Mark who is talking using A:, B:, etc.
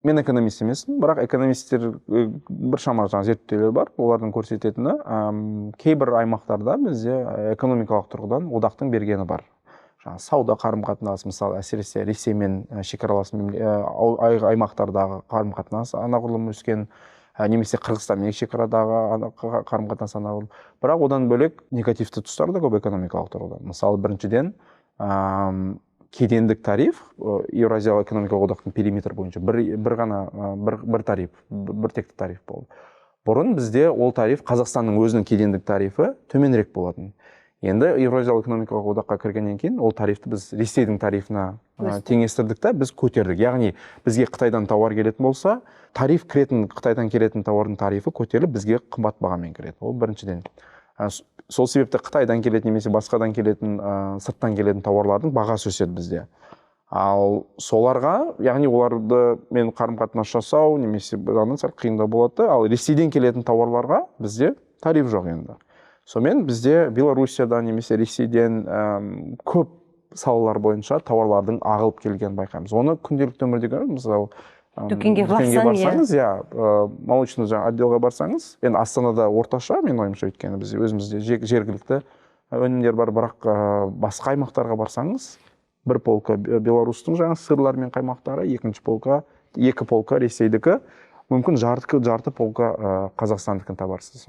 A: Мен экономист емеспін, бірақ экономисттер біршама жаңа зерттеулер бар. Олардың көрсететіні, кейбір аймақтарда бізде экономикалық тұрғыдан одақтың бергені бар. Жаңа сауда қарым-қатынас, мысалы, әсіресе Ресеймен шекаралас аймақтардағы қарым-қатынас анағұрлым өскен, немесе Қырғызстанмен шекарадағы қарым-қатынас анағұрлым. Бірақ одан бөлек негативті тұстар да көп экономикалық тұрғыдан. Мысалы, біріншіден, кедендік тариф Еуразиялық экономикалық одақтың периметр бойынша бір тариф, бір текті тариф болды. Бұрын бізде ол тариф Қазақстанның өзінің кедендік тарифі төменірек болатын. Енді Еуразиялық экономикалық одаққа кіргеннен кейін ол тарифті біз Ресейдің тарифына теңестірдік та біз көтердік. Яғни бізге Қытайдан тауар келетін болса, Қытайдан келетін тауардың тарифі көтеріліп бізге қымбат бағамен кіреді. Ол біріншіден. Сол себепті Қытайдан келетін немесе басқадан келетін, сырттан келетін тауарлардың бағасы өседі бізде. Ал соларға, яғни оларды мен қарым-қатынас жасау немесе жағынан сәл қиындау болады. Ал Ресейден келетін тауарларға бізде тариф жоқ енді. Сонымен бізде Белоруссиядан немесе Ресейден көп салалар бойынша тауарлардың ағылып келгенін байқаймыз. Оны күнделікті өмірде көреміз. Мысалы,
B: дүкенге
A: барсаңыз, молочный отделға барсаңыз, енді Астанада орташа, мен ойымша, өйткені біз өзімізде жергілікті өнімдер бар, бірақ басқа аймақтарға барсаңыз, бір полка Беларусьтың сырлар мен қаймақтары, екі полка Ресейдікі, мүмкін жарты полка қазақстандікін табарсыз.